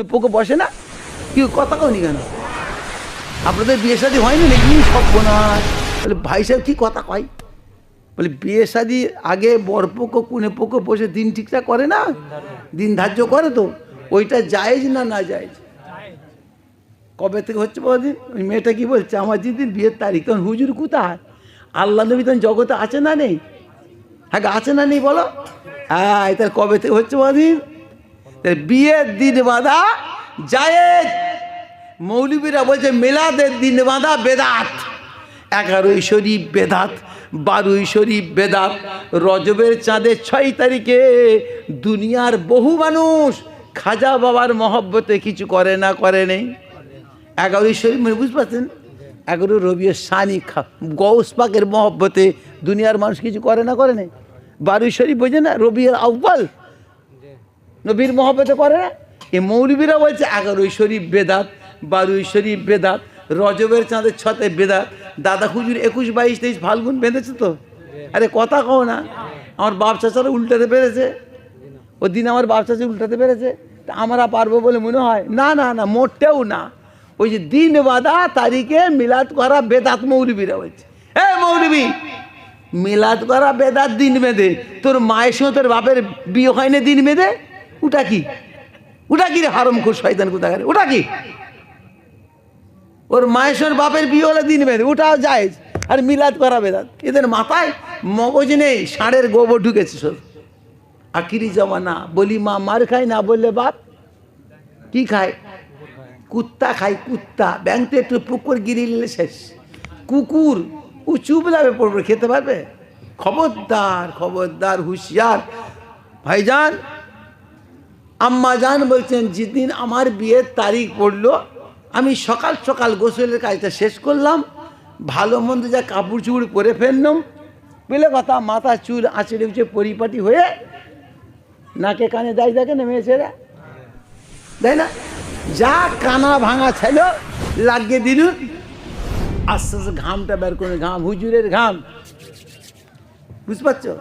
পোকে বসে না কি কথা কওনি কেন? আপনাদের বিয়ে শাদী হয়নি নাকি? সর্বনাশ। বলে ভাই সাহেব কি কথা কয়? বলে বিয়ে শাদী আগে বরপক্ষ কুনে পক্ষ বসে দিন ঠিকঠাক করে না, দিন ধার্য করে, তো ওইটা জায়েজ না না জায়েজ? কবে থেকে হচ্ছে বদিন? ওই মেয়েটা কি বলছে, আমার যেদিন বিয়ের তারিখ, তখন হুজুর কোথায়? আল্লাহ নবী তখন জগতে আছে না নেই? হ্যাঁ আছে না নেই বলো? হ্যাঁ, তার কবে থেকে হচ্ছে বদিন? বিয়ের দিন বাঁধা জায়েজ। মৌলবীরা বলছে মিলাদের দিন বাঁধা বেদাত। 11ই শরীফ বেদাত, 12ই শরীফ বেদাত। রজবের চাঁদের 6 তারিখে দুনিয়ার বহু মানুষ খাজা বাবার মহব্বতে কিছু করে না করে নেই? 11ই শরীফ মানে বুঝতে পারছেন? 11 রবিউল সানি গৌস পাকের মহব্বতে দুনিয়ার মানুষ কিছু করে না করে নেই? 12ই শরীফ বোঝে না? রবিউল আউয়াল নবীর মহব্বতে করে না? এই মৌলবীরা বলছে 11ই শরীফ বেদাত, 12ই শরীফ বেদাত, রজবের চাঁদের 6তে বেদাত। দাদা হুজুর 21, 22, 23 ফাল্গুন বেঁধেছে তো? আরে কথা কও না। আমার বাপ চাচারা উল্টাতে পেরেছে? ওই দিন আমার বাপ চাচা উল্টাতে পেরেছে? তা আমরা পারবো বলে মনে হয়? না না না, মোটেও না। ওই যে দিন বাঁধা তারিখে মিলাদ করা বেদাত, মৌলবীরা বলছে। হ্যাঁ মৌলবী, মিলাদ করা বেদাত দিন বেঁধে? তোর মায়ের সঙ্গে তোর বাপের বিয়ে হয় না দিন বেঁধে? ওটা কি? ওটা কি রে হারামখোর শয়তান কোথাকারে? ওটা কি? ওর মায়ের সঙ্গে বাপের বিয়ে হলে দিন বেঁধে, ওটাও জায়েজ। আর মিলাদ করা বেদাত? এদের মাথায় মগজ নেই, ষাঁড়ের গোবর ঢুকেছে সব। আখিরি জমানা। বলি মা মার খায় না বললে বাপ কি খায়? কুত্তা খায়, কুত্তা। ব্যাংকটা একটু পুকুর গিরিয়ে নিলে শেষ। কুকুর উঁচু বেলাবে পড়বে, খেতে পারবে? খবরদার খবরদার, হুঁশিয়ার। ভাইজান, আম্মা জান বলছেন যেদিন আমার বিয়ের তারিখ পড়লো, আমি সকাল সকাল গোসলের কাজটা শেষ করলাম, ভালো মন্দ যা কাপড় চুপড় পরে ফেললাম, বুঝলে কথা, মাথা চুল আঁচড়ে উঁচে পরিপাটি হয়ে নাকে কানে দায় দেখে নেমেছেরা, তাই না? যা কানা ভাঙা ছিল লাগিয়ে দিল, আস্তে আস্তে ঘামটা বের করে, ঘাম হুজুরের ঘাম, বুঝতে পারছো?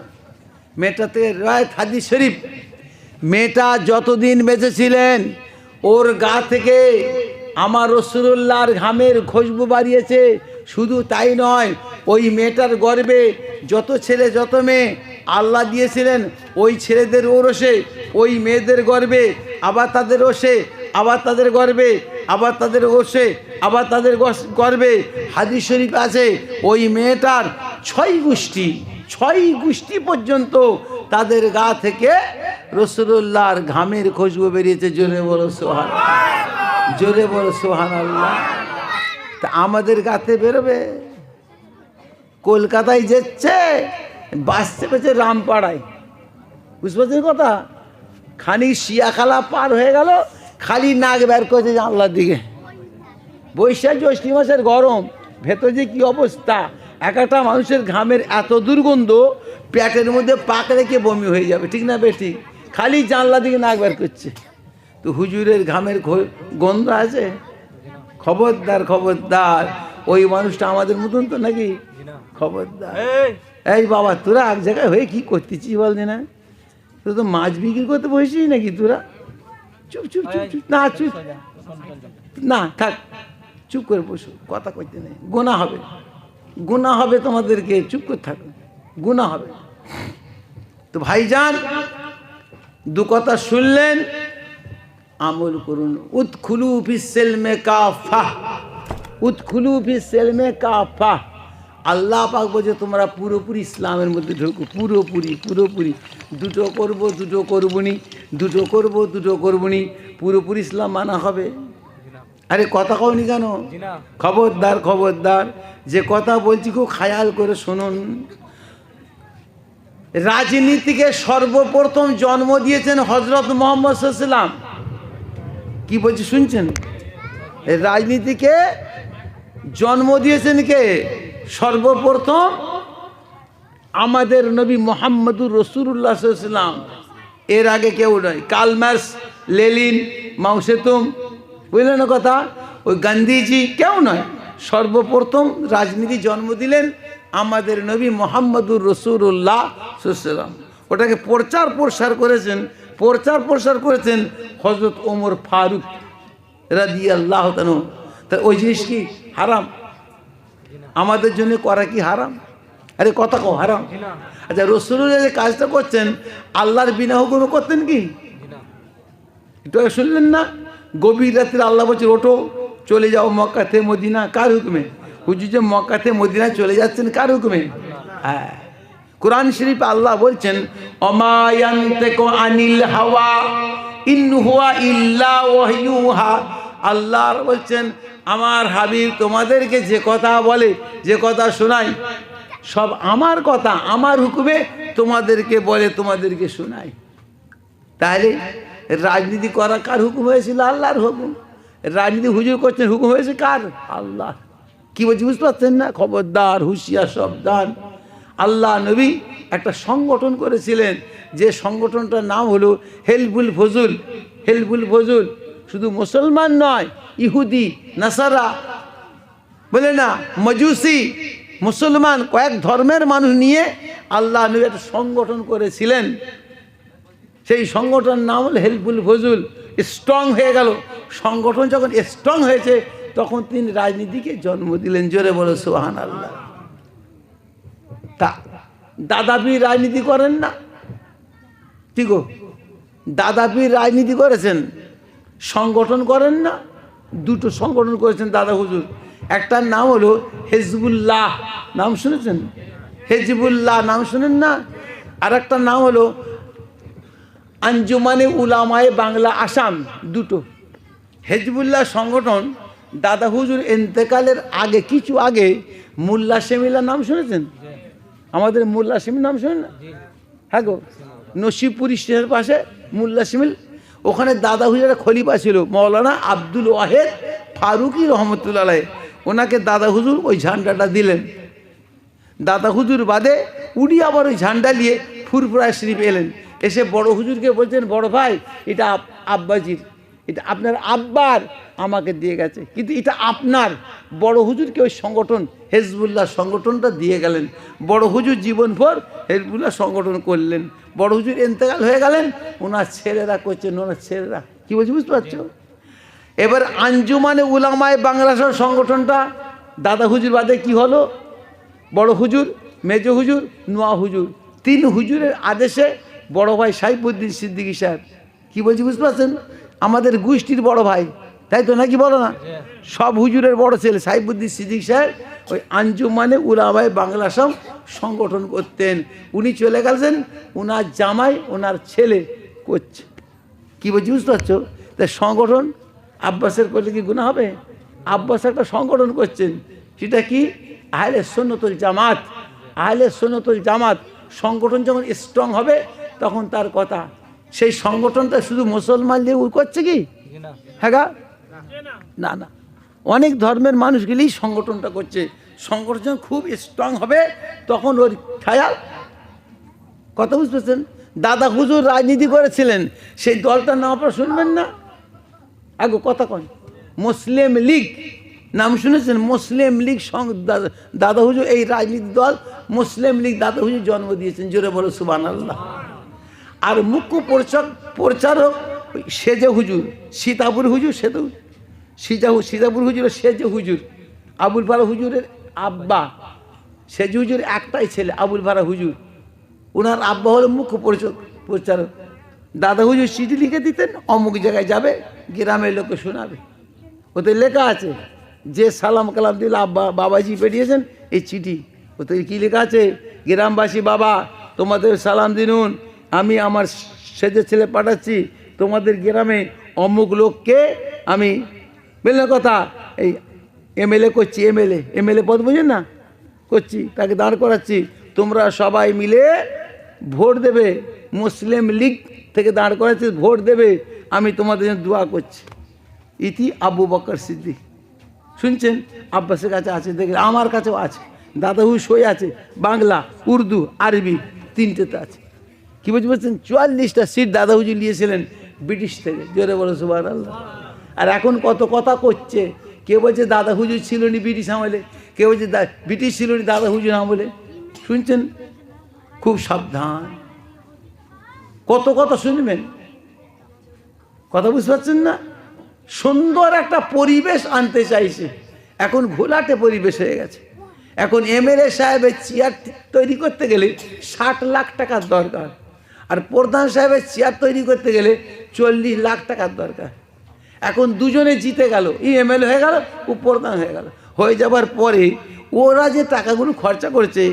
মেয়েটাতে রায়ত হাদিস শরীফ, মেয়েটা যতদিন বেঁচেছিলেন ওর গা থেকে আমার রাসূলুল্লাহর ঘামের খুশবু বাড়িয়েছে। শুধু তাই নয়, ওই মেয়েটার গর্ভে যত ছেলে যত মেয়ে আল্লাহ দিয়েছিলেন, ওই ছেলেদের ওরসে, ওই মেয়েদের গর্ভে আবার তাদের ওরসে, আবার তাদের গর্ভে, আবার তাদের ওরসে, আবার তাদের গর্ভে। হাদিস শরীফ আছে ওই মেয়েটার 6 গোষ্ঠী পর্যন্ত তাদের গা থেকে রাসূলুল্লাহর ঘামের খুশবু বেরিয়েছে। জোরে বলো সুবহানাল্লাহ, জোরে বলো সুবহানাল্লাহ। তা আমাদের গাতে বেরোবে? কলকাতায় যাচ্ছে, বাস চেপেছে রামপাড়ায়, বুঝতে পারছেন কথা? খানি শিয়াখালা পার হয়ে গেল, খালি নাক বের করেছে জানলার দিকে। বৈশাখ জ্যৈষ্ঠ মাসের গরম, ভেতর যে কী অবস্থা! একটা মানুষের ঘামের এত দুর্গন্ধ, পেটের মধ্যে পাক রেখে বমি হয়ে যাবে, ঠিক না বেটি? খালি জানলা দিকে নাক বের করছে। তো হুজুরের ঘামের গন্ধ আছে? খবরদার খবরদার, ওই মানুষটা আমাদের মতন তো নাকি? খবরদার। এই বাবা, তোরা এক জায়গায় হয়ে কি করতেছিস বল না? তোরা তো মাছ বিক্রি করতে বসেছিস নাকি তোরা? চুপ চুপ চুপ চুপ, না চুপ, না থাক, চুপ করে বসো, কথা কইতে নেই, গোনা হবে, গুনাহ হবে তোমাদেরকে, চুপ করে থাকো, গুনাহ হবে। তো ভাইজান, দু কথা শুনলেন, আমল করুন। উদখুলু ফিস সিলমে কাফা, উদখুলু ফিস সিলমে কাফা। আল্লাহ পাক বলছে তোমরা পুরোপুরি ইসলামের মধ্যে ঢুকো, পুরোপুরি পুরোপুরি। দুটো করবো দুটো করবনি, দুটো করবো দুটো করবনি, পুরোপুরি ইসলাম মানা হবে? আরে কথা কওনি কেন? খবরদার খবরদার, যে কথা বলছি খুব খেয়াল করে শুনুন। রাজনীতিকে সর্বপ্রথম জন্ম দিয়েছেন হযরত মুহাম্মদ সাল্লাল্লাহু আলাইহি ওয়াসাল্লাম। কি বলছি শুনছেন? রাজনীতিকে জন্ম দিয়েছেন কে? সর্বপ্রথম আমাদের নবী মুহাম্মদুর রাসূলুল্লাহ সাল্লাল্লাহু আলাইহি ওয়াসাল্লাম। এর আগে কেউ নয়। কার্ল মার্কস, লেনিন, মাও সেতুং, বুঝলেন না কথা? ওই গান্ধীজি কেউ নয়। সর্বপ্রথম রাজনীতি জন্ম দিলেন আমাদের নবী মুহাম্মদুর রাসূলুল্লাহ সাল্লাল্লাহু আলাইহি ওয়াসাল্লাম। ওটাকে প্রচার প্রসার করেছেন প্রচার করেছেন হযরত ওমর ফারুক রাদিয়াল্লাহু তাআলা। তা ওই জিনিস কি হারাম? আমাদের জন্য করা কি হারাম? আরে কথা কও, হারাম? আচ্ছা, রাসূলুল্লাহ যে কাজটা করছেন আল্লাহর বিনা হুকুমে করতেন কি? একটু আগে শুনলেন না, গভীর রাত্রে আল্লাহ বলছে ওঠো চলে যাও মক্কা থেকে মদিনা, কার হুকুমে? হুজুর যে মক্কা থেকে মদিনা চলে যাচ্ছেন কার হুকুমে? হ্যাঁ, কোরআন শরীফে আল্লাহ বলছেন অমা ইয়ানতিকু আনিল হাওয়া ইন হুয়া ইল্লা ওয়াহয়ুহা। আল্লাহ বলছেন আমার হাবিব তোমাদেরকে যে কথা বলে, যে কথা শোনায়, সব আমার কথা, আমার হুকুমে তোমাদেরকে বলে, তোমাদেরকে শোনায়। তাহলে রাজনীতি করা কার হুকুম হয়েছিল? আল্লাহর হুকুম। রাজনীতি হুজুর করছেন, হুকুম হয়েছে কার? আল্লাহ। কি বলছি বুঝতে পারছেন না? খবরদার, হুঁশিয়ার, সাবধান। আল্লাহ নবী একটা সংগঠন করেছিলেন, যে সংগঠনটার নাম হলো হেলফুল ফজুল। হেলফুল ফজুল শুধু মুসলমান নয়, ইহুদি, নাসারা, বলে না মজুসি, মুসলমান, কয়েক ধর্মের মানুষ নিয়ে আল্লাহ নবী একটা সংগঠন করেছিলেন। সেই সংগঠনের নাম হলো হেলফুল ফজুল। স্ট্রং হয়ে গেল সংগঠন। যখন স্ট্রং হয়েছে তখন তিনি রাজনীতিকে জন্ম দিলেন। জোরে বলো সুবহানাল্লাহ। তা দাদাপীর রাজনীতি করেন না? ঠিক, দাদাপীর রাজনীতি করেছেন, সংগঠন করেন না? দুটো সংগঠন করেছেন দাদা হুজুর। একটার নাম হলো হিজবুল্লাহ, নাম শুনেছেন? হিজবুল্লাহ নাম শুনেন না? আর একটা নাম হলো আঞ্জুমানে উলামায়ে বাংলা আসাম। দুটো হিজবুল্লাহ সংগঠন দাদা হুজুর ইন্তেকালের আগে, কিছু আগে, মোল্লা শেমিলা নাম শুনেছেন? আমাদের মোল্লা শিমিল নাম শোনেন না? হ্যাঁ গো, নসিবপুর স্টেশনের পাশে মোল্লা শিমিল, ওখানে দাদা হুজুরের খলিফা ছিল মৌলানা আব্দুল ওয়াহেদ ফারুকি রহমতুল্লাহ আলাইহি। ওনাকে দাদা হুজুর ওই ঝান্ডাটা দিলেন। দাদা হুজুর বাদে উনি আবার ওই ঝান্ডা নিয়ে ফুরফুরা শরীফ এলেন। এসে বড় হুজুরকে বলছেন, বড় ভাই এটা আব্বাজির, এটা আপনার আব্বার আমাকে দিয়ে গেছে, কিন্তু এটা আপনার। বড় হুজুরকে ওই সংগঠন হিজবুল্লাহ সংগঠনটা দিয়ে গেলেন। বড় হুজুর জীবনভর হিজবুল্লাহ সংগঠন করলেন। বড় হুজুর ইন্তেকাল হয়ে গেলেন, ওনার ছেলেরা করছেন, ওনার ছেলেরা। কি বলছি বুঝতে পারছো? এবার আঞ্জুমানে উলামায়ে বাংলা সংগঠনটা দাদা হুজুর বাদে কি হলো? বড় হুজুর, মেজো হুজুর, নোয়া হুজুর, তিন হুজুরের আদেশে বড় ভাই সাইফুদ্দিন সিদ্দিকী সাহেব, কি বলছি বুঝতে পারছেন? আমাদের গোষ্ঠীর বড় ভাই, তাই তো নাকি বলো না? সব হুজুরের বড় ছেলে সাইফুদ্দিন সিদ্দিকী সাহেব ওই আঞ্জুমানে উলামায়ে বাংলা সংগঠন করতেন। উনি চলে গেছেন, ওনার জামাই ওনার ছেলে করছে। কি বলছি বুঝতে পারছো? তাই সংগঠন আব্বাসের করলে কি গুনাহ হবে? আব্বাস একটা সংগঠন করছেন, সেটা কি? আহলে সুন্নাতুল জামাত। আহলে সুন্নাতুল জামাত সংগঠন যখন স্ট্রং হবে তখন তার কথা। সেই সংগঠনটা শুধু মুসলমান দিয়ে করছে কি? হ্যাঁ গা? না না, অনেক ধর্মের মানুষগুলি সংগঠনটা করছে। সংগঠন যখন খুব স্ট্রং হবে তখন ওর খেয়াল। কথা বুঝতেছেন? দাদা হুজুর রাজনীতি করেছিলেন, সেই দলটার নাম আপনারা শুনবেন না? আগে কথা কন, মুসলিম লীগ নাম শুনেছেন? মুসলিম লীগ দাদা হুজুর, এই রাজনীতি দল মুসলিম লীগ দাদা হুজুর জন্ম দিয়েছেন। জোরে বলো সুবহানাল্লাহ। আর মুখ্য প্রচারক সেজে হুজুর, সীতাপুর হুজুর, সীতাপুর হুজুর, সেজে হুজুর, আবুল ফারা হুজুরের আব্বা। সেজে হুজুর একটাই ছেলে আবুল ফারা হুজুর, ওনার আব্বা হলো মুখ্য প্রচারক। দাদা হুজুর চিঠি লিখে দিতেন, অমুক জায়গায় যাবে, গ্রামের লোককে শোনাবে। ওতে লেখা আছে, যে সালাম কালাম দিলে আব্বা বাবাজি পাঠিয়েছেন এই চিঠি, ওতে কি লেখা আছে? গ্রামবাসী বাবা তোমাদের সালাম দিনুন, আমি আমার সেজে ছেলে পাঠাচ্ছি তোমাদের গ্রামে অমুক লোককে আমি, বললেন কথা, এই এমএলএ করছি, এমএলএ পদ বুঝেন না, করছি, তাকে দাঁড় করাচ্ছি, তোমরা সবাই মিলে ভোট দেবে, মুসলিম লীগ থেকে দাঁড় করাচ্ছি, ভোট দেবে, আমি তোমাদের জন্য দোয়া করছি। ইতি আবু বকর সিদ্দিক। শুনছেন? আব্বাসের কাছে আছে, দেখলে আমার কাছেও আছে, দাদা হুজুর সই আছে, বাংলা, উর্দু, আরবি, তিনটেতে আছে। কি বলছেন? 44টা সিট দাদা হুজুর নিয়েছিলেন ব্রিটিশ থেকে। জোরে বলো সুবহানাল্লাহ। আর এখন কত কথা করছে, কেউ বলছে দাদা হুজুর ছিল নি ব্রিটিশ আমলে, কেউ বলছে ব্রিটিশ ছিল নি দাদা হুজুর আমলে। শুনছেন? খুব সাবধান, কত কথা শুনবেন। কথা বুঝতে পারছেন না? সুন্দর একটা পরিবেশ আনতে চাইছে, এখন ঘোলাটে পরিবেশ হয়ে গেছে। এখন এমএলএ সাহেবের চেয়ার তৈরি করতে গেলে 60 লাখ টাকার দরকার, আর প্রধান সাহেবের চেয়ার তৈরি করতে গেলে 40 লাখ টাকার দরকার। এখন দুজনে জিতে গেল, ই এমএলএ হয়ে গেল, ও প্রধান হয়ে গেল। হয়ে যাবার পরে ওরা যে টাকাগুলো খরচা করছে,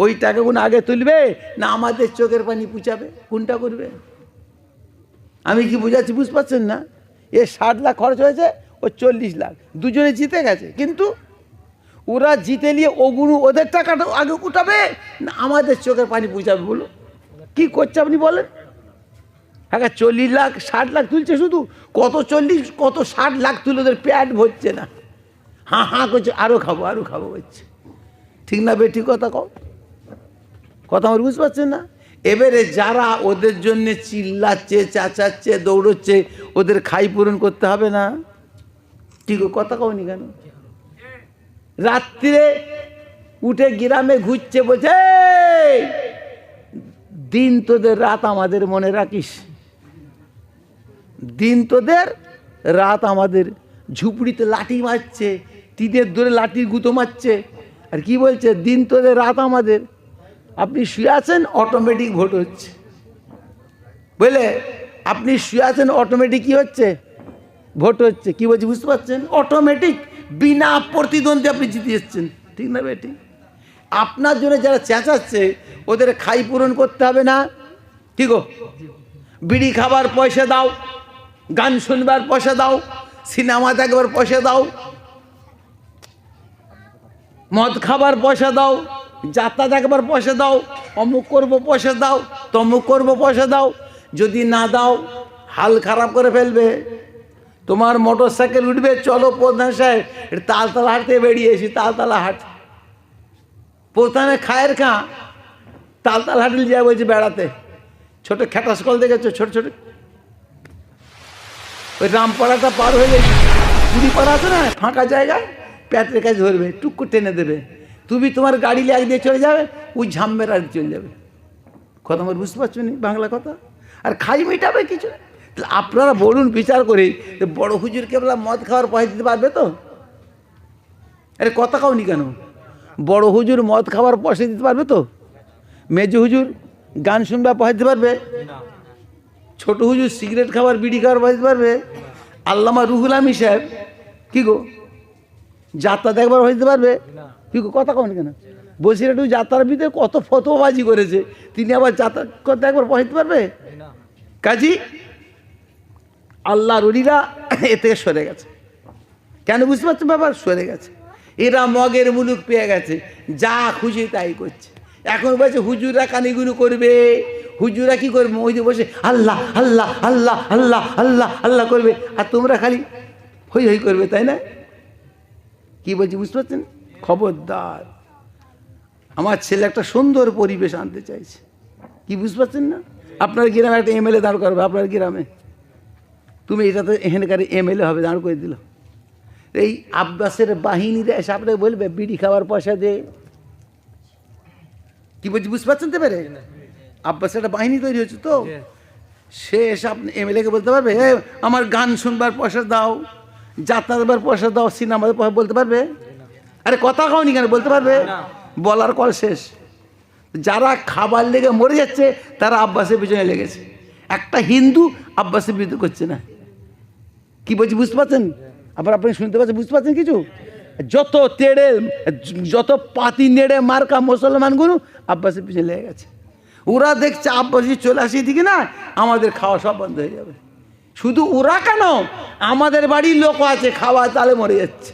ওই টাকাগুলো আগে তুলবে না আমাদের চোখের পানি পুচাবে? কোনটা করবে? আমি কি বুঝাচ্ছি বুঝতে পারছেন না? এ 60 লাখ খরচ হয়েছে, ও 40 লাখ, দুজনে জিতে গেছে। কিন্তু ওরা জিতে নিয়ে ওগুলো ওদের টাকাটা আগে উঠাবে না আমাদের চোখের পানি পুচাবে? বলো কি করছে আপনি বলেন? হ্যাঁ, 40 লাখ 60 লাখ তুলছে, শুধু কত 40 কত 60 লাখ তুলে ওদের পেট ভরছে না, হাঁ হাঁ করছে, আরও খাবো আরও খাবো করছে। ঠিক না বেটি? কথা কও, কথা আমার বুঝতে পারছেন না? এবারে যারা ওদের জন্য চিল্লাচ্ছে, চেঁচাচ্ছে, দৌড়চ্ছে, ওদের খাই পূরণ করতে হবে না? ঠিক কথা কওনি কেন? রাত্রিরে উঠে গ্রামে ঘুরছে, বলছে দিন তোদের রাত আমাদের, মনে রাখিস, দিন তোদের রাত আমাদের। ঝুপড়িতে লাঠি মারছে, তীরের ধরে লাঠির গুঁতো মারছে, আর কি বলছে? দিন তোদের রাত আমাদের। আপনি শুয়ে আছেন, অটোমেটিক ভোট হচ্ছে, বুঝলে? আপনি শুয়ে আছেন, অটোমেটিক কি হচ্ছে? ভোট হচ্ছে। কি বলছি বুঝতে পারছেন? অটোমেটিক, বিনা প্রতিদ্বন্দ্বী আপনি জিতে যাচ্ছেন। ঠিক না বেটি? আপনার জন্য যারা চেঁচাচ্ছে ওদের খাই পূরণ করতে হবে না? ঠিক গো? বিড়ি খাবার পয়সা দাও, গান শুনবার পয়সা দাও, সিনেমা দেখবার পয়সা দাও, মদ খাবার পয়সা দাও, যাত্রা দেখবার পয়সা দাও, অমুক করবো পয়সা দাও, তমুক করবো পয়সা দাও। যদি না দাও হাল খারাপ করে ফেলবে। তোমার মোটর সাইকেল উঠবে, চলো প্রধান সাহেব তালতলা হাট থেকে বেরিয়েছি, তালতলা হাট। প্রধানে খায়ের খা, তালতলা হাটে যায় বলছে বেড়াতে। ছোট খেটাস কল দেখেছো? ছোট ছোট ওই রামপাড়াটা পার হয়ে গেছে, কুড়িপাড়া আছে না, ফাঁকা জায়গায়, প্যাটের কাছে ধরবে, টুকু টেনে দেবে। তুমি তোমার গাড়ি লেগ দিয়ে চলে যাবে, ওই ঝাম্মের আর চলে যাবে। কথা আমার বুঝতে পারছো নি? বাংলা কথা। আর খাই মেটাবে কিছু। তাহলে আপনারা বলুন বিচার করে, বড় হুজুর কেবল মদ খাওয়ার পয়সা দিতে পারবে তো? আরে কথা কাউনি কেন? বড় হুজুর মদ খাওয়ার পয়সা দিতে পারবে তো? মেজো হুজুর গান শুনবার পয়সা দিতে পারবে? ছোট হুজুর সিগারেট খাবার, বিড়ি খাওয়ার পয়সা দিতে পারবে? আল্লামা রুহুল আমিন সাহেব কি গো যাত্রা দেখবার পয়সা দিতে পারবে? কি গো কথা কন কেন? বসিরহাটে যাত্রার ভিতরে কত ফতোয়াবাজি করেছে, তিনি আবার যাত্রা দেখবার পয়সা দিতে পারবে? কাজী আল্লাহর ওলিরা এ থেকে সরে গেছে। কেন বুঝতে পারছেন ব্যাপার? সরে গেছে। এরা মগের মুলুক পেয়ে গেছে, যা খুশি তাই করছে। এখন বলছে হুজুরা কানিগুলো করবে, হুজুরা কি করবে? ওই যে বসে আল্লাহ আল্লাহ আল্লাহ আল্লাহ আল্লাহ আল্লাহ করবে, আর তোমরা খালি হই হই করবে, তাই না? কি বলছি বুঝতে পারছেন? খবরদার, আমার ছেলে একটা সুন্দর পরিবেশ আনতে চাইছে। কি বুঝতে পারছেন না? আপনার গ্রামে একটা এমএলএ দাঁড় করবে, আপনার গ্রামে তুমি এটাতে এখানকার এমএলএ হবে, দাঁড় করে দিল। এই আব্বাসের বাহিনীরা এসে আপনাকে বলবে বিড়ি খাওয়ার পয়সা দে। কি বলছি বুঝতে পারছেন তো? পেরে আব্বাসের একটা বাহিনী তৈরি হয়েছে তো, সে এসে আপনি এমএলএকে বলতে পারবে আমার গান শুনবার পয়সা দাও, যাত্রা দেবার পয়সা দাও, সিনেমা পয়সা বলতে পারবে? আরে কথা খাওনি কেন? বলতে পারবে? বলার কল শেষ। যারা খাবার লেগে মরে যাচ্ছে তারা আব্বাসের পিছনে লেগেছে। একটা হিন্দু আব্বাসের বিরুদ্ধে করছে না। কি বলছি বুঝতে পারছেন? আবার আপনি শুনতে পাচ্ছেন, বুঝতে পারছেন কিছু? যত তেড়ে, যত পাতি নেড়ে মার্কা মুসলমানগুলো আব্বাসের পিছনে লেগে গেছে। ওরা দেখছে আব্বাসী চলে আসি দিকে না, আমাদের খাওয়া সব বন্ধ হয়ে যাবে। শুধু ওরা কেন, আমাদের বাড়ির লোক আছে খাওয়া তালে মরে যাচ্ছে।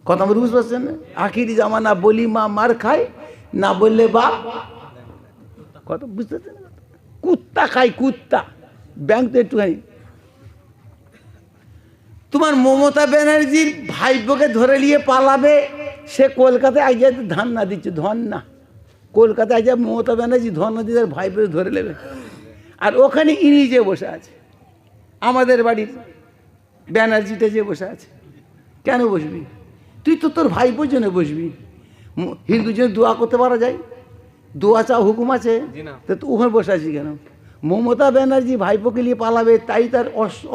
কথা বুঝতে পারছেন? আখিরি জামানা, বলি মা মার খায়, না বললে বাপ। কথা বুঝতে পারছেন? কুত্তা খায় কুত্তা। ব্যাংক তো একটুখানি। তোমার মমতা ব্যানার্জির ভাইপোকে ধরে নিয়ে পালাবে, সে কলকাতায় আজ ধান না দিচ্ছে, ধন না। কলকাতায় আজ মমতা ব্যানার্জি ধন না দিয়ে ভাইপোকে ধরে নেবে, আর ওখানে ইনি যে বসে আছে, আমাদের বাড়ির ব্যানার্জিটা যে বসে আছে। কেন বসবি তুই? তো তোর ভাইপোর জন্য বসবি। হিন্দুর জন্য দোয়া করতে পারা যায়, দোয়া চাও হুকুম আছে, তো ওখানে বসে আছি কেন? মমতা ব্যানার্জি ভাইপোকে নিয়ে পালাবে, তাই তার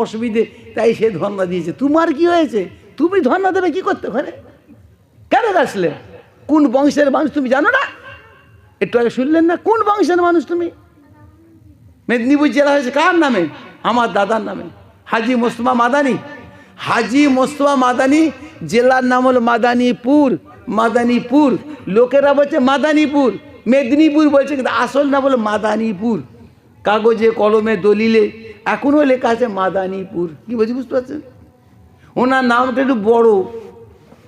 অসুবিধে, তাই সে ধর্ণা দিয়েছে। তোমার কি হয়েছে? তুমি ধর্ণা দেবে কি করতে ওখানে? কেন আসলে? কোন বংশের মানুষ তুমি জানো না? একটু আগে শুনলেন না? কোন বংশের মানুষ তুমি? মেদিনীপুর জেলা হয়েছে কার নামে? আমার দাদার নামে, হাজি মোস্তফা মাদানি। হাজি মোস্তফা মাদানি, জেলার নাম হলো মাদানীপুর। মাদানীপুর, লোকেরা বলছে মাদানীপুর, মেদিনীপুর বলছে, কিন্তু আসল নাম হলো মাদানীপুর। কাগজে কলমে দলিলে এখনও লেখা আছে মাদানীপুর। কি বলছি বুঝতে পারছেন? ওনার নামটা একটু বড়,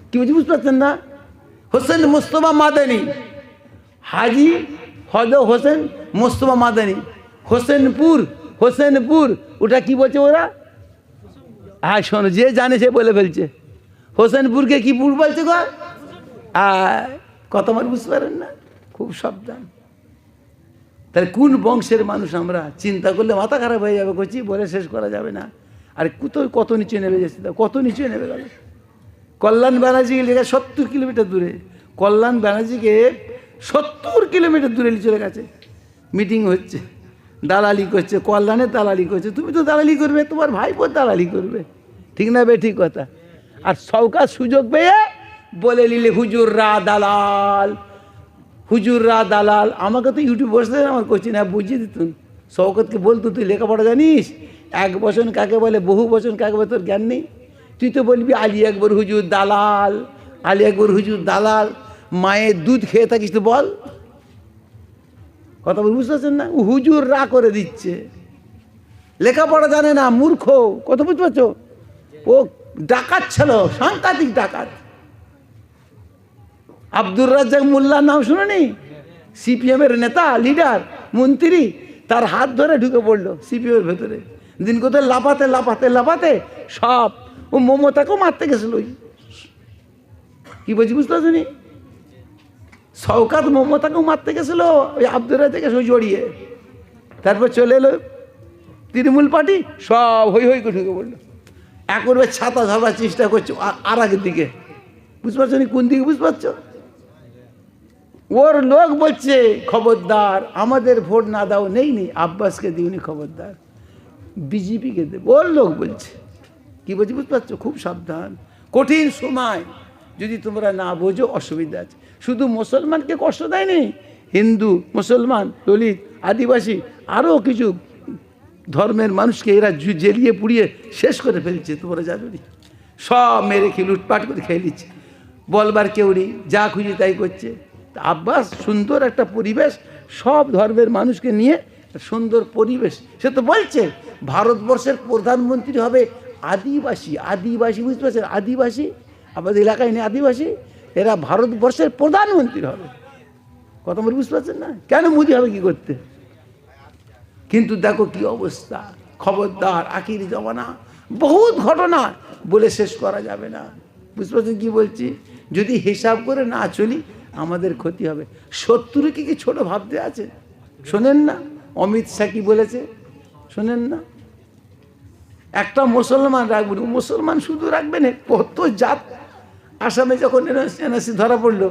কি বলছি বুঝতে পারছেন না? হোসেন মোস্তফা মাদানি, হাজি হোসেন মোস্তফা মাদানি। হোসেনপুর, হোসেনপুর ওটা কি বলছে ওরা? হ্যাঁ শোনো, যে জানে সে বলে ফেলছে। হোসেনপুরকে কি পুর বলছে গো? কত আমার বুঝতে পারেন না? খুব সাবধান। তাহলে কোন বংশের মানুষ আমরা? চিন্তা করলে মাথা খারাপ হয়ে যাবে, করছি বলে শেষ করা যাবে না। আর কত নিচে নেমে যাচ্ছে, কত নিচে নেমে গেল। কল্যাণ ব্যানার্জিকে লেগে 70 কিলোমিটার দূরে, কল্যাণ ব্যানার্জিকে 70 কিলোমিটার দূরে চলে গেছে, মিটিং হচ্ছে, দালালি করছে, কল্যাণের দালালি করছে। তুমি তো দালালি করবে, তোমার ভাইপোর দালালি করবে, ঠিক না? ঠিক কথা। আর সরকার সুযোগ পেয়ে বলে নিলে হুজুররা দালাল, হুজুররা দালাল। আমাকে তো ইউটিউব বসতে আমার করছি না, বুঝিয়ে দিতুন। শওকতকে বলতো তুই লেখাপড়া জানিস? এক বচন কাকে বলে, বহু বচন কাকে বলে, তোর জ্ঞান নেই? তুই তো বলবি আলী আকবর হুজুর দালাল, আলী আকবর হুজুর দালাল। মায়ের দুধ খেয়ে থাকিস তো বল, কথা বুঝতে পারছেন না? হুজুর রা করে দিচ্ছে, লেখাপড়া জানে না, মূর্খ। কত বুঝতে পারছো? ও ডাকাত ছিল, সাংঘাতিক ডাকাত। আব্দুর রাজ্জাক মোল্লার নাম শুনেনি? সিপিএমের নেতা, লিডার, মন্ত্রী। তার হাত ধরে ঢুকে পড়লো সিপিএমের ভেতরে। দিন কোথায় লাফাতে লাফাতে লাফাতে সব। ও মমতাকেও মারতে গেছিল। কি বলছি বুঝতে পারছি? শওকত মমতাকেও মারতে গেছিল ওই আব্দুর রাজ্জাককে জড়িয়ে। তারপর চলে এলো তৃণমূল পার্টি, সব হই হই করে ঢুকে পড়লো। একবার ছাতা ধরবার চেষ্টা করছো আর আগের দিকে, বুঝতে পারছো? কোন দিকে বুঝতে পারছো? ওর লোক বলছে খবরদার, আমাদের ভোট না দাও, নেই আব্বাসকে দিওনি, খবরদার বিজেপিকে দেব। ওর লোক বলছে। কি বলছি বুঝতে পারছো? খুব সাবধান, কঠিন সময়। যদি তোমরা না বোঝো অসুবিধা আছে। শুধু মুসলমানকে কষ্ট দেয়নি, হিন্দু, মুসলমান, দলিত, আদিবাসী, আরও কিছু ধর্মের মানুষকে এরা জেলিয়ে পুড়িয়ে শেষ করে ফেলছে। তোমরা জানো নি? সব মেরে খেয়ে লুটপাট করে খেয়ে নিচ্ছে, বলবার কেউ নেই, যা খুঁজে তাই করছে। আব্বাস সুন্দর একটা পরিবেশ, সব ধর্মের মানুষকে নিয়ে সুন্দর পরিবেশ। সে তো বলছে ভারতবর্ষের প্রধানমন্ত্রী হবে আদিবাসী। আদিবাসী বুঝতে পারছেন? আদিবাসী আমাদের এলাকায় নেই আদিবাসী, এরা ভারতবর্ষের প্রধানমন্ত্রী হবে। কথা বলে বুঝতে পারছেন না? কেন মোদি হবে কি করতে? কিন্তু দেখো কি অবস্থা। খবরদার, আখির জমানা, বহুত ঘটনা বলে শেষ করা যাবে না। বুঝতে পারছেন কি বলছি? যদি হিসাব করে না চলি আমাদের ক্ষতি হবে। শত্রুকে কি ছোট ভাবতে আছে? শোনেন না অমিত শাহ কি বলেছে? শোনেন না? একটা মুসলমান রাখবেন, মুসলমান শুধু রাখবেন, কত জাত। আসামে যখন এনআরসি ধরা পড়লো,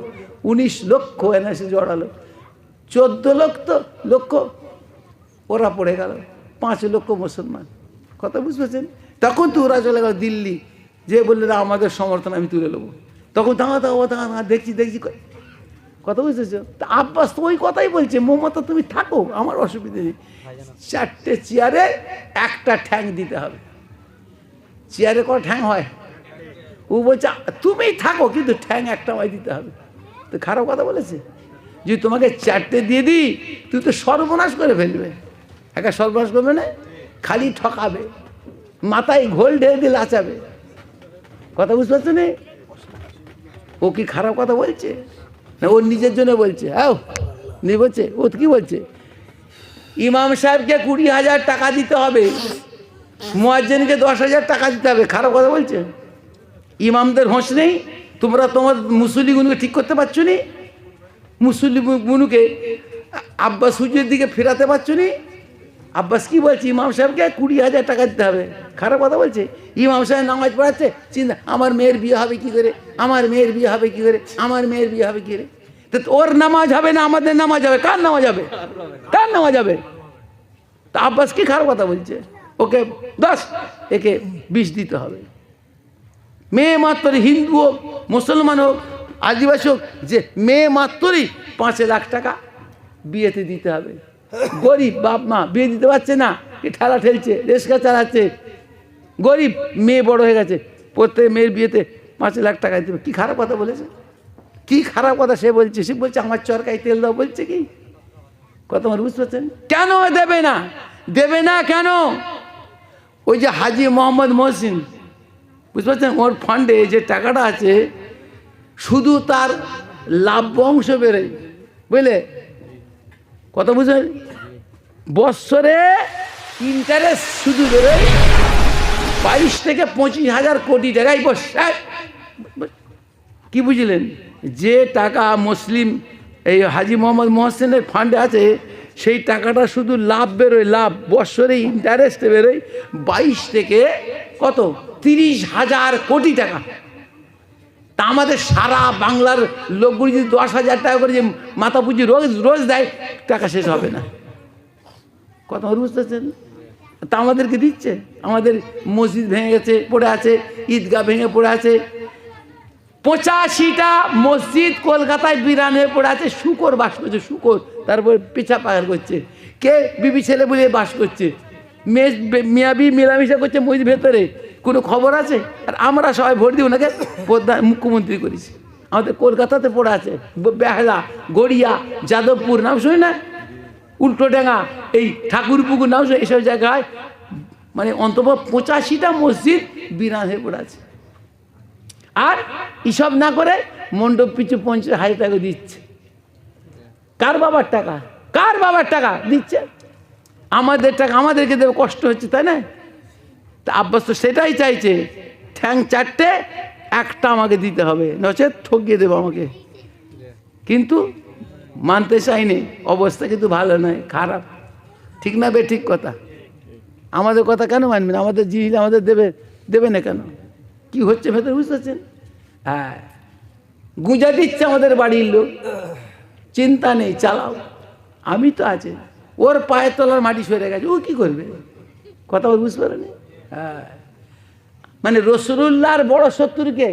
19 লক্ষ এনআরসি জড়ালো, 14 লক্ষ ওরা পড়ে গেল, 5 লক্ষ মুসলমান। কথা বুঝতে পারছেন? তখন তো ওরা চলে গেল দিল্লি, যে বললে আমাদের সমর্থন আমি তুলে নেবো। তখন দাঁড়া দেখছি কথা বুঝতেছো? তা আব্বাস তো ওই কথাই বলছে, মমতা তুমি থাকো, আমার অসুবিধা নেই, 4টে চেয়ারে একটা ঠ্যাং দিতে হবে। চেয়ারে কটা ঠ্যাং হয়? ও বলছে তুমি থাকো, কিন্তু ঠ্যাং একটা আমায় দিতে হবে। তো খারাপ কথা বলেছে? যদি তোমাকে 4টে দিয়ে দিই, তুই তো সর্বনাশ করে ফেলবে। একটা সর্বনাশ করবে না, খালি ঠকাবে, মাথায় ঘোল ঢেলে দিয়ে লাচাবে। কথা বুঝতে পারছো না? ও কি খারাপ কথা বলছে? না ওর নিজের জন্য বলছে? হ্যাঁ নিয়ে বলছে। ও কি বলছে? ইমাম সাহেবকে 20,000 টাকা দিতে হবে, মুয়াজ্জিনকে 10,000 টাকা দিতে হবে। খারাপ কথা বলছে? ইমামদের হোঁশ নেই? তোমরা তোমার মুসল্লিগুলোকে ঠিক করতে পারছো নি? মুসল্লিগুলোকে আব্বাস হুজুরের দিকে ফেরাতে পারছো নি? আব্বাস কি বলছে? ইমাম সাহেবকে 20,000 টাকা দিতে হবে। খারাপ কথা বলছে? ইমাম সাহেব নামাজ পড়াচ্ছে, চিন্তা আমার মেয়ের বিয়ে হবে কি করে, আমার মেয়ের বিয়ে হবে কি করে, আমার মেয়ের বিয়ে হবে কি করে। তো ওর নামাজ হবে না, আমাদের নামাজ হবে। কার নামাজ হবে? কার নামাজ হবে? তা আব্বাস কি খারাপ কথা বলছে? ওকে 10, একে 20 দিতে হবে। মেয়ে মাত্রই হিন্দু হোক, মুসলমান হোক, আদিবাসী হোক, যে মেয়ে মাত্রই 5 লাখ টাকা বিয়েতে দিতে হবে। গরিব বাপ মা বিয়ে দিতে পারছে না, ঠেলা ঠেলছে, রিক্সা চালাচ্ছে, গরিব মেয়ে বড় হয়ে গেছে, প্রত্যেক মেয়ের বিয়েতে 5 লাখ টাকা দিতে হবে। কি খারাপ কথা বলেছে? কি খারাপ কথা সে বলছে? সে বলছে আমার চরকায় তেল দাও বলছে কি কথা আমার বুঝতে পারছেন? কেন দেবে না? দেবে না কেন? ওই যে হাজি মোহাম্মদ মহসিন, বুঝতে পারছেন, ওর ফান্ডে যে টাকাটা আছে শুধু তার লাভ অংশ বেরোয়, বুঝলে কথা বুঝলেন? বৎসরে ইন্টারেস্ট শুধু বেরোয় 22 থেকে 25,000 কোটি টাকাই বসে। কি বুঝলেন? যে টাকা মুসলিম এই হাজি মোহাম্মদ মহসিনের ফান্ডে আছে সেই টাকাটা শুধু লাভ বেরোয়, লাভ বৎসরে ইন্টারেস্টে বেরোয় 22 থেকে কত 30,000 কোটি টাকা। তা আমাদের সারা বাংলার লোকগুলি যদি 10,000 টাকা করে যে মাথা পুঁজি রোজ রোজ দেয়, টাকা শেষ হবে না। কথা বুঝতেছেন? তা আমাদেরকে দিচ্ছে। আমাদের মসজিদ ভেঙে গেছে, পড়ে আছে, ঈদগাহ ভেঙে পড়ে আছে, 85টা মসজিদ কলকাতায় বিরান হয়ে পড়ে আছে। শুকর বাস করছে, শুকর, তারপর পেছা পাহাড় করছে, কে বিবি ছেলে বলে বাস করছে, মিয়াবি মেলামেশা করছে মসজিদ ভেতরে, কোনো খবর আছে? আর আমরা সবাই ভোট দিই ওনাকে প্রধান মুখ্যমন্ত্রী করেছি। আমাদের কলকাতাতে পড়ে আছে, বেহালা, গড়িয়া, যাদবপুর নাম শুনি না, উল্টোডাঙ্গা, এই ঠাকুরপুকুর নাম শুনে, এইসব জায়গায় মানে অন্তত 85টা মসজিদ বিরান হয়ে পড়ে আছে। আর এসব না করে মণ্ডপ পিছু 50,000 টাকা দিচ্ছে। কার বাবার টাকা? কার বাবার টাকা দিচ্ছে? আমাদের টাকা আমাদেরকে দেবে, কষ্ট হচ্ছে, তাই না? তা আব্বাস তো সেটাই চাইছে, ঠ্যাং 4টে, একটা আমাকে দিতে হবে, নচেত ঠকিয়ে দেবো আমাকে। কিন্তু মানতে চাইনি, অবস্থা কিন্তু ভালো নয়, খারাপ। ঠিক না বে? ঠিক কথা। আমাদের কথা কেন মানবে না? আমাদের জিনিস আমাদের দেবে না কেন? কি হচ্ছে ভেতরে বুঝতে পারছেন? হ্যাঁ, গুঁজা দিচ্ছে আমাদের বাড়ির লোক, চিন্তা নেই, চালাও, আমি তো আছে। ওর পায়ের তলার মাটি সরে গেছে, ও কি করবে? কথা বল, বুঝতে পারেনি? হ্যাঁ, মানে রসুলুল্লাহর বড় শত্রুকে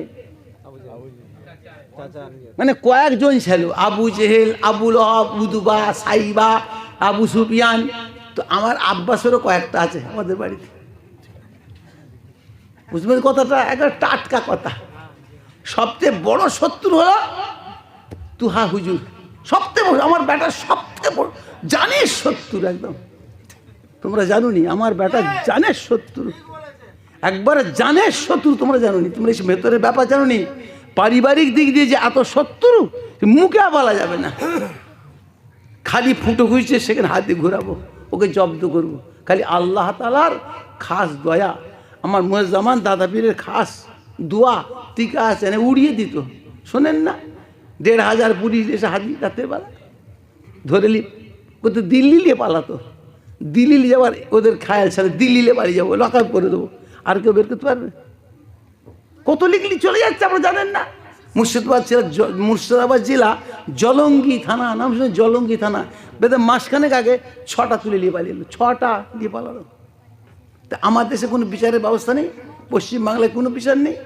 মানে কয়েকজন ছিল, আবু জেহেল, আবু লহাব, উদবা, সাইবা, আবু সুফিয়ান। তো আমার আব্বাসেরও কয়েকটা আছে আমাদের বাড়িতে, বুঝবেন কথাটা? একটা টাটকা কথা। সবচেয়ে বড় শত্রু হলো তুহা হুজুর, সবচেয়ে বড়। আমার বেটা সবচেয়ে বড় জানের শত্রু, একদম। তোমরা জানোনি আমার বেটা জানের শত্রু, একবার জানের শত্রু, তোমরা জানোনি? তোমরা এই ভেতরের ব্যাপার জানোনি? পারিবারিক দিক দিয়ে যে এত শত্রু মুখে বলা যাবে না। খালি ফুটো খুঁজছে, সেখানে হাত দিয়ে ঘোরাবো, ওকে জব্দ করবো। খালি আল্লাহ তাআলার খাস দয়া, আমার মুয়াজ্জামান দাদা পীরের খাস দোয়া টিকা আছে, উড়িয়ে দিত। শোনেন না, 1,500 পুলিশ এসে হাজির রাতে বেলা ধরে কত দিল্লি নিয়ে পালাতো। দিল্লি যাওয়ার ওদের খায়াল ছাড়ে, দিল্লিতে বাড়ি যাবো, লকআপ করে দেবো, আর কেউ বের করতে পারবে? কত লিখলি চলে যাচ্ছে, আপনারা জানেন না? মুর্শিদাবাদ জেলা জলঙ্গি থানা, নাম শুনে? জলঙ্গি থানা, বেদে মাসখানেক আগে 6টা তুলে নিয়ে পালিয়ে এলো, 6টা নিয়ে পালালো। তা আমার দেশে কোনো বিচারের ব্যবস্থা নেই, পশ্চিমবাংলায় কোনো বিচার নেই।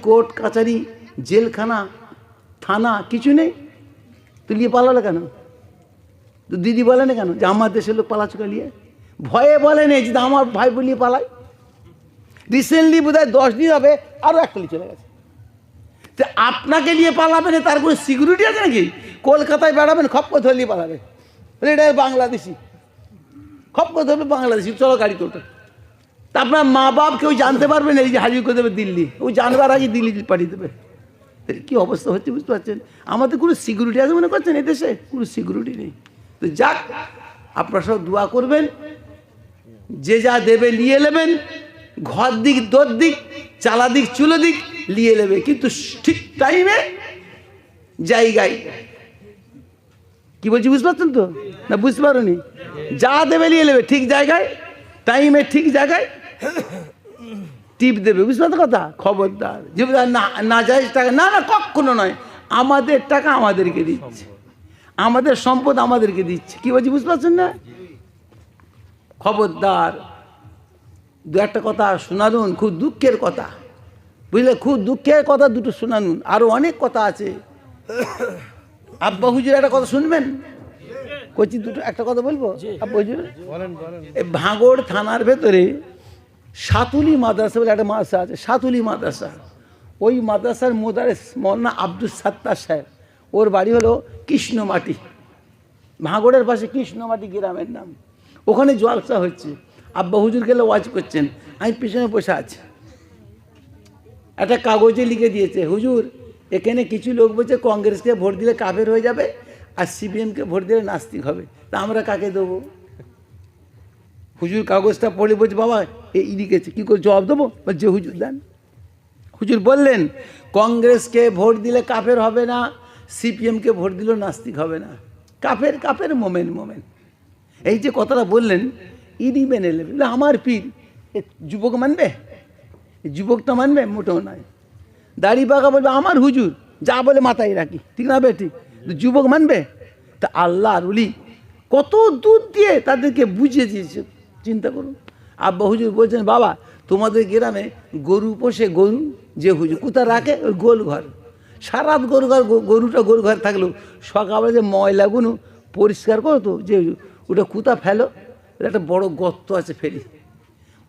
কোর্ট কাচারি, জেলখানা, থানা কিছু নেই, তুলিয়ে পালালো কেন? তো দিদি বলে না কেন যে আমার দেশের লোক পালাচ্ছে নিয়ে? ভয়ে বলে নেই যে আমার ভাই বলিয়ে পালায়। রিসেন্টলি বোধহয় 10 দিন হবে আরও একটা চলে গেছে। তো আপনাকে নিয়ে পালাবে না, তার কোনো সিকিউরিটি আছে নাকি? কলকাতায় বেড়াবেন, খপ করে ধরলিয়ে পালাবে, এটা বাংলাদেশি, খপ করে ধরবে বাংলাদেশি, চলো গাড়ি তোটো। তা আপনার মা বাপ কেউ জানতে পারবে না, এই যে হাজির করে দেবে দিল্লি, ওই জানবার আগে দিল্লি পাঠিয়ে দেবে। কী অবস্থা হচ্ছে বুঝতে পারছেন? আমাদের কোনো সিকিউরিটি আছে মনে করছেন? এদেশে কোনো সিকিউরিটি নেই। তো যাক, আপনারা সব দোয়া করবেন, যে যা দেবে নিয়ে নেবেন, ঘর দিক, দোর দিক, চালা দিক, চুলো দিক নিয়ে নেবে, কিন্তু ঠিক টাইমে জায়গায়। কি বলছি বুঝতে পারছেন তো? না বুঝতে পারোনি? যা দেবে নিয়ে নেবে, ঠিক জায়গায়, টাইমে, ঠিক জায়গায় টিপ দেবে, বুঝতে পারতো কথা? খবরদার, যে না যায় টাকা, না না, কখনো নয়। আমাদের টাকা আমাদেরকে দিচ্ছে, আমাদের সম্পদ আমাদেরকে দিচ্ছে। কি বলছি বুঝতে পারছেন না? খবরদার, দু একটা কথা শোনানুন, খুব দুঃখের কথা, বুঝলে, খুব দুঃখের কথা দুটো শোনানুন। আরও অনেক কথা আছে। আব্বা হুজুর একটা কথা শুনবেন? কচি দুটো একটা কথা বলবো আব্বা হুজুর। এই ভাঙড় থানার ভেতরে সাতুলি মাদ্রাসা বলে একটা মাদ্রাসা আছে, সাতুলি মাদ্রাসা। ওই মাদ্রাসার মোদারেস মৌলানা আব্দুল সাত্তার সাহেব, ওর বাড়ি হলো কৃষ্ণমাটি, ভাঙড়ের পাশে কৃষ্ণমাটি গ্রামের নাম। ওখানে জলসা হচ্ছে, আব্বা হুজুর গেলে ওয়াজ করছেন, আমি পিছনে বসে আছি। একটা কাগজে লিখে দিয়েছে, হুজুর এখানে কিছু লোক বলছে কংগ্রেসকে ভোট দিলে কাফের হয়ে যাবে, আর সিপিএমকে ভোট দিলে নাস্তিক হবে, তা আমরা কাকে দেবো? হুজুর কাগজটা পড়ে বলছে, বাবা এই লিখেছে, কী করে জবাব দেবো? বলছে হুজুর দেন। হুজুর বললেন কংগ্রেসকে ভোট দিলে কাফের হবে না, সিপিএমকে ভোট দিলেও নাস্তিক হবে না। কাফের কাফের, মোমেন মোমেন। এই যে কথাটা বললেন, ইডি মেনে নেবে, আমার পীর। এ যুবক মানবে? যুবকটা মানবে? মোটেও নয়। দাড়ি পাকা বলবে আমার হুজুর, যা বলে মাথায় রাখি, ঠিক না বেটি? যুবক মানবে? তা আল্লাহর ওলি কত দূর দিয়ে তাদেরকে বুঝিয়ে দিয়েছে, চিন্তা করুন। আব্বা হুজুর বলছেন, বাবা তোমাদের গ্রামে গরু পোষে, গরু যে হুজুর কোথায় রাখে? ওই গোল ঘর। সারা রাত গরুটা গোল ঘর থাকলেও সকালে যে ময়লাগুলো পরিষ্কার করো, তো যে ওটা কোথা ফেলো? একটা বড় গর্ত আছে, ফেলি।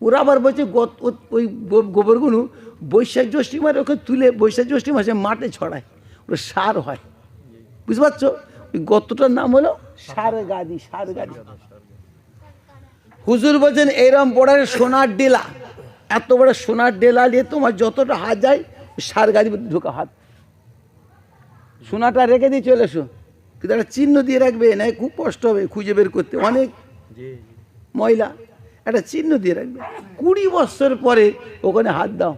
ওরা আবার বলছে ওই গোবরগুলো বৈশাখ জ্যৈষ্ঠী মাসে ওকে তুলে বৈশাখ জ্যৈষ্ঠী মাসে মাঠে ছড়ায়, ওটা সার হয়, বুঝতে পারছো? ওই গর্তটার নাম হলো সার গাদি, সার গাদি। হুজুর বলছেন এইরকম বড় সোনার ডেলা, এত বড় সোনার ডেলা নিয়ে তোমার যতটা হাত যায় সার গাদি ঢোকা হাত, সোনাটা রেখে দিয়ে চলে এসো, কিন্তু একটা চিহ্ন দিয়ে রাখবে, না খুব কষ্ট হবে খুঁজে বের করতে, অনেক ময়লা, একটা চিহ্ন দিয়ে রাখবে। 20 বছর পরে ওখানে হাত দাও,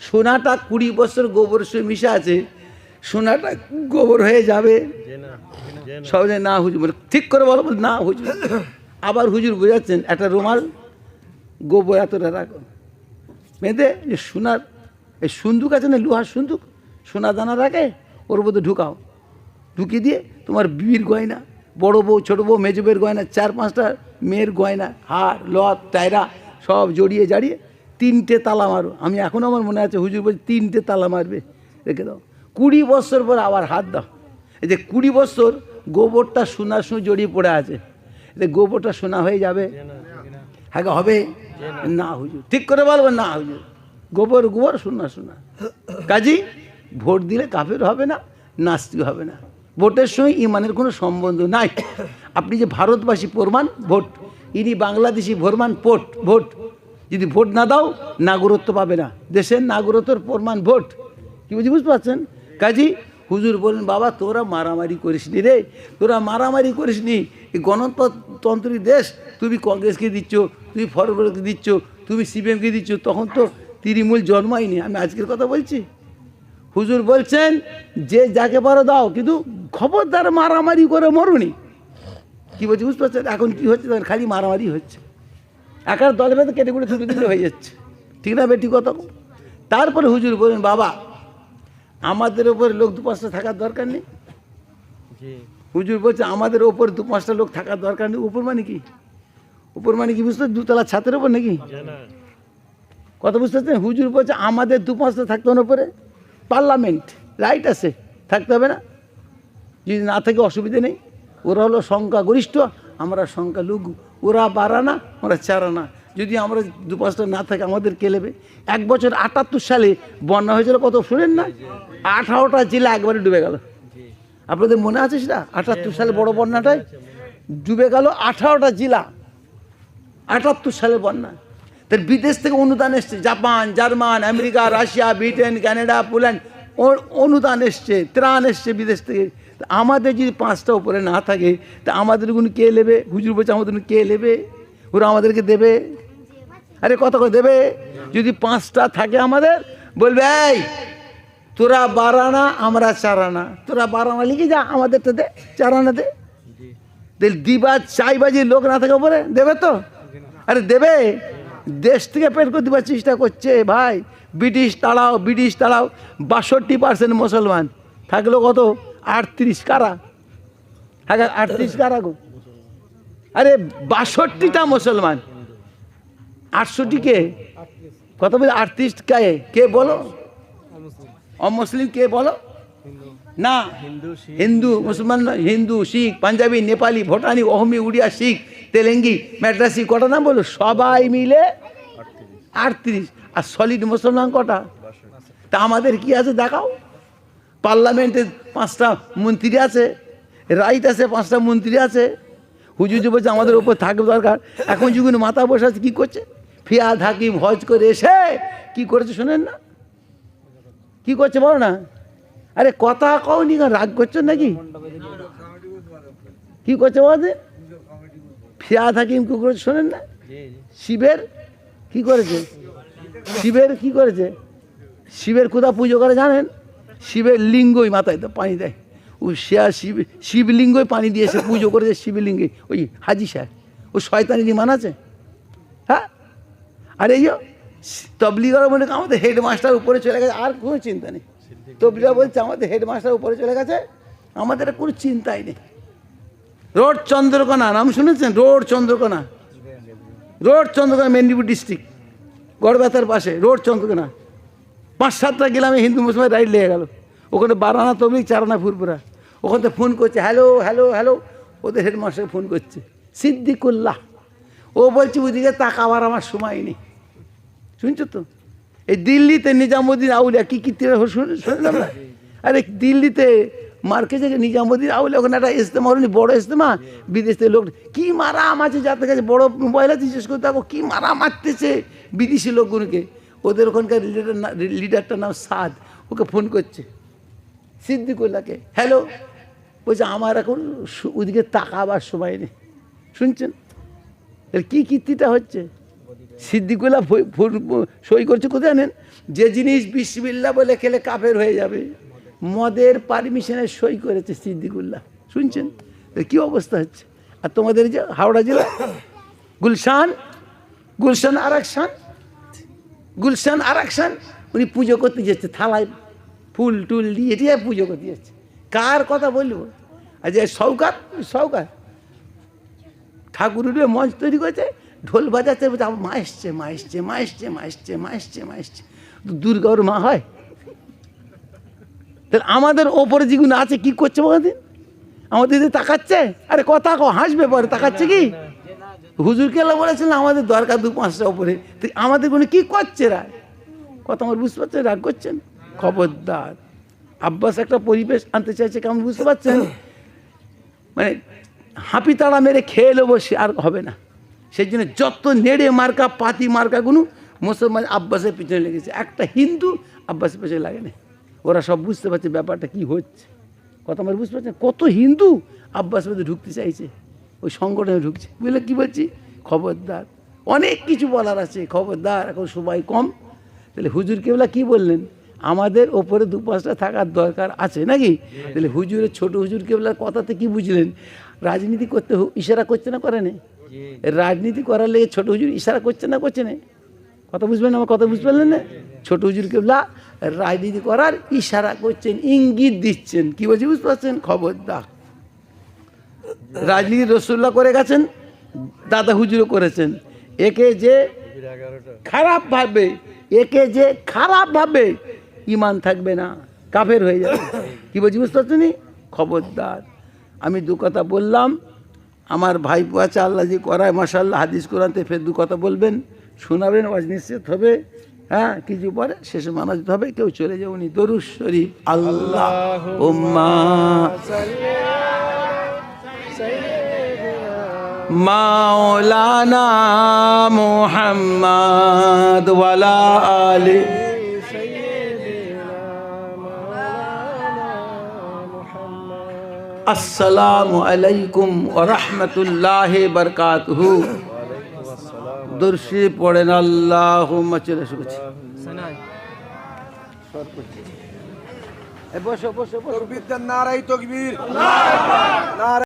সোনাটা 20 বছর গোবর সে মিশে আছে, সোনাটা গোবর হয়ে যাবে। সহজে না হুজুর বলে, ঠিক করে বলো, না হুজুর। আবার হুজুর বোঝাচ্ছেন, একটা রুমাল গোবর এতটা রাখো, বেঁধে যে সোনার এই সুন্দুক আছে না, লোহার সুন্দুক, সোনা দানা রাখে, ওর মধ্যে ঢুকাও, ঢুকিয়ে দিয়ে তোমার বিবির গয়না, বড় বউ ছোটো বউ মেজো বউয়ের গয়না, 4-5টা মেয়ের গয়না, হার লত টায়রা সব জড়িয়ে জাড়িয়ে 3টে তালা মারো। আমি এখনও আমার মনে আছে, হুজুর বলছে 3টে তালা মারবে, রেখে দাও। 20 বছর পর আবার হাত দাও। এই যে 20 বছর গোবরটা সোনার সঙ্গে জড়িয়ে পড়ে আছে, এতে গোবরটা সোনা হয়ে যাবে? হ্যাঁ হবে না হুজুর, ঠিক করে বলবেন, না হুজুর, গোবর গোবর, সোনা সোনা। কাজী ভোট দিলে কাফের হবে না, নাস্তিক হবে না। ভোটের সঙ্গে ইমানের কোনো সম্বন্ধ নাই। আপনি যে ভারতবাসী প্রমাণ ভোট, ইনি বাংলাদেশি প্রমাণ ভোট। যদি ভোট না দাও নাগরিকত্ব পাবে না, দেশের নাগরিকত্বের প্রমাণ ভোট। কি বুঝতে পারছেন? কাজী হুজুর বলেন, বাবা তোরা মারামারি করিসনি রে, তোরা মারামারি করিসনি, এই গণতন্ত্রী দেশ, তুমি কংগ্রেসকে দিচ্ছ, তুমি ফরওয়ার্ডকে দিচ্ছ, তুমি সিপিএমকে দিচ্ছ, তখন তো তৃণমূল জন্মায়নি। আমি আজকের কথা বলছি। হুজুর বলছেন যে যাকে পারো দাও, কিন্তু খবরদার মারামারি করে মরুনি। কি বলছি বুঝতে পারছেন? এখন কি হচ্ছে, খালি মারামারি হচ্ছে, একার দলে বেঁধে কেটে কুটে তুলে দিলে হয়ে যাচ্ছে, ঠিক না বেটি কথা? তারপরে হুজুর বলেন, বাবা আমাদের ওপরে লোক 2-5টা থাকার দরকার নেই। হুজুর বলছে আমাদের ওপর 2-5টা লোক থাকার দরকার নেই। উপর মানে কি? উপর মানে কি বুঝতে? 2তলা ছাতের ওপর নাকি কথা বুঝতে পারছেন? হুজুর বলছে আমাদের 2-5টা থাকতে হবে ওপরে, পার্লামেন্ট রাইট আছে, থাকতে হবে না? যদি না থাকে অসুবিধে নেই। ওরা হলো সংখ্যাগরিষ্ঠ, আমরা সংখ্যালঘু, ওরা 12 আনা, আমরা 4 আনা। যদি আমরা 2-5টা না থাকে আমাদের কে নেবে? 1 বছর 78 সালে বন্যা হয়েছিল, কত শোনেন না? 18টা জেলা একবারে ডুবে গেল। আপনাদের মনে আছে সেটা? 78 সালে বড় বন্যাটায় ডুবে গেল 18টা জেলা, 78 সালে বন্যা। তার বিদেশ থেকে অনুদান এসছে, Japan, German, America, Russia, Britain, Canada, Poland, অনুদান এসছে, ত্রাণ এসছে বিদেশ থেকে। আমাদের যদি 5টা উপরে না থাকে তা আমাদেরগুলো কে নেবে? হুজুর বলছে আমাদের কে নেবে? ওরা আমাদেরকে দেবে? আরে কত করে দেবে? যদি 5টা থাকে আমাদের, বলবে এই তোরা 12 আনা, আমরা 4 আনা, তোরা 12 আনা লিখে যা, আমাদেরটা দে, 4 আনা দে। দিবা চাইবাজি লোক না থাকে উপরে, দেবে তো? আরে দেবে। দেশ থেকে পেট করে দিবার চেষ্টা করছে ভাই। ব্রিটিশ তাড়াও 62% মুসলমান, থাকলো কত? 38 কারা? 38 কারা গো? আরে 62টা মুসলমান, 68 কে কত বলে 38 কে বলো? অমুসলিম কে বলো না? হিন্দু মুসলমান নয়, হিন্দু শিখ পাঞ্জাবি নেপালি ভুটানি অহমি উড়িয়া শিখ তেলেঙ্গি ম্যাড্রাসি কটা নাম বলো? সবাই মিলে 38। আর সলিড মুসলমান কটা? তা আমাদের কি আছে দেখাও। পার্লামেন্টে 5টা মন্ত্রী আছে, রাইট আছে 5টা মন্ত্রী আছে। হুজুর যে বলছে আমাদের ওপর থাকবে দরকার, এখন যখন মাথা বসে আছে কী করছে? ফিয়াদ হাকিম হজ করে এসে কি করেছে শোনেন না? কি করছে বলো না? আরে কথা কওনি, রাগ করছেন নাকি? কি করছে বলতে? ফিয়াদ হাকিম কি করেছে শোনেন না? শিবের কি করেছে? শিবের কি করেছে? শিবের কোথা পুজো করে জানেন? শিবের লিঙ্গই মাথায় তো পানি দেয়, ও শিবলিঙ্গই পানি দিয়ে এসে পুজো করেছে। শিবলিঙ্গে ওই হাজি সাহেব, ও শয়তানি মান আছে। হ্যাঁ, আর এই তবলিগরা মনে আমাদের হেডমাস্টার উপরে চলে গেছে, আর কোনো চিন্তা নেই। তবলিগরা বলছে আমাদের হেডমাস্টার উপরে চলে গেছে, আমাদের কোনো চিন্তাই নেই। রোড চন্দ্রকোনা নাম শুনেছেন? Road Chandrakona, road Chandrakona Medinipur district, গড়বেতার পাশে রোড চন্দ্রকোনা। 5-7টা গ্রামে হিন্দু মুসলমান রাইড লেগে গেল। ওখানে 12 আনা তবলিগ, 4 আনা ফুরপুরা। ওখান থেকে ফোন করছে, হ্যালো হ্যালো হ্যালো, ওদের হেডমাস্টারকে ফোন করছে সিদ্দিকুল্লাহ। ও বলছে ওদিকে তাকাবার আমার সময় নেই। শুনছো তো? এই দিল্লিতে নিজামুদ্দিন আউলিয়া কি কীর্তিরা শুনলাম না? আরে দিল্লিতে মার্কেটে নিজামুদ্দিন আউলিয়া ওখানে একটা ইজতেমা হলো, বড় ইজতেমা, বিদেশ থেকে লোক কি মারা মারছে, যাতে কাছে বড় মোবাইল আছে জিজ্ঞেস করতে থাকো কি মারা মারতেছে বিদেশি লোকগুলোকে। ওদের ওখানকার লিডারটার নাম সাদ, ওকে ফোন করছে সিদ্দিকুল্লাহকে, হ্যালো, বলছে আমার এখন ওদিকে তাকাবার সময় নেই। শুনছেন কি কীর্তিটা হচ্ছে? সিদ্দিকুল্লাহ সই করছে কোথায় জানেন? যে জিনিস বিসমিল্লাহ বলে খেলে কাফের হয়ে যাবে, মদের পারমিশনে সই করেছে সিদ্দিকুল্লাহ। শুনছেন কি অবস্থা হচ্ছে? আর তোমাদের যে হাওড়া জেলা গুলশান আর একশান উনি পুজো করতে যাচ্ছে, থালায় ফুল টুল দিয়ে এটি পুজো করতে যাচ্ছে। কার কথা বলবো? আর যে সৌকাত ঠাকুর উঠে মঞ্চ তৈরি করেছে, ঢোল বাজাচ্ছে, মা এসছে মা এসছে মা এসছে মা এসছে মা এসছে মা এসছে। দুর্গার মা হয়? তাহলে আমাদের ওপরে যেগুলো আছে কি করছে বলদিন? আমাদের দিকে তাকাচ্ছে, আরে কথা হাসবে পরে, তাকাচ্ছে কি? হুজুর কেলা বলেছিলেন আমাদের দরকার 2-5টা ওপরে, আমাদের কোনো কি করছে রায়? কথা আমার বুঝতে পারছেন? রাগ করছেন? খবরদার। আব্বাস একটা পরিবেশ আনতে চাইছে, কেমন বুঝতে পারছেন? মানে হাঁপি তাড়া মেরে খেয়ে নেবো, সে আর হবে না। সেই জন্য যত নেড়ে মার্কা পাতি মার্কাগুলো মুসলমান আব্বাসের পিছনে লেগেছে, একটা হিন্দু আব্বাসের পিছনে লাগে না। ওরা সব বুঝতে পারছে ব্যাপারটা কি হচ্ছে। কথা আমার বুঝতে পারছেন? কত হিন্দু আব্বাসের মধ্যে ঢুকতে চাইছে, ওই সংগঠনে ঢুকছে। বুঝলে কি বলছি? খবরদার, অনেক কিছু বলার আছে, খবরদার, এখন সবাই কম। তাহলে হুজুর কেবলা কি বললেন? আমাদের ওপরে 2-5টা থাকার দরকার আছে নাকি? তাহলে হুজুরের ছোট হুজুর কেবলার কথাতে কি বুঝলেন? রাজনীতি করতে ইশারা করছে না, করে না? রাজনীতি করার লেগে ছোট হুজুর ইশারা করছে না, করছে না? কথা বুঝবেন? আমার কথা বুঝতে পারলেন না? ছোট হুজুর কেবলা রাজনীতি করার ইশারা করছেন, ইঙ্গিত দিচ্ছেন। কি বলছি বুঝতে পারছেন? খবরদার। রাজনীতি রসুল্লাহ করে গেছেন, দাদা হুজুরও করেছেন। একে যে খারাপ ভাববে ইমান থাকবে না, কাফের হয়ে যাবে। কি বলছি বুঝতে পারছেন? খবরদার। আমি 2 কথা বললাম, আমার ভাইপো আছে আল্লাহ যে করায় মাশাআল্লাহ, হাদিস কোরআনতে ফের 2 কথা বলবেন, শোনাবেন, ওয়াজ নিশ্চিত হবে। হ্যাঁ, কিছু পরে শেষে মানা যেতে হবে, কেউ চলে যাবনি। দরুদ শরীফ আল্লাহুম্মা মাওলানা মুহাম্মদ ওয়ালা আলি আসসালামু আলাইকুম ওয়া রাহমাতুল্লাহি ওয়া বারাকাতুহু। দরুদ পড়েন আল্লাহুম্মা চলে এসেছি। বসো বসো বসো। নারায়ে তাকবীর, আল্লাহু আকবার।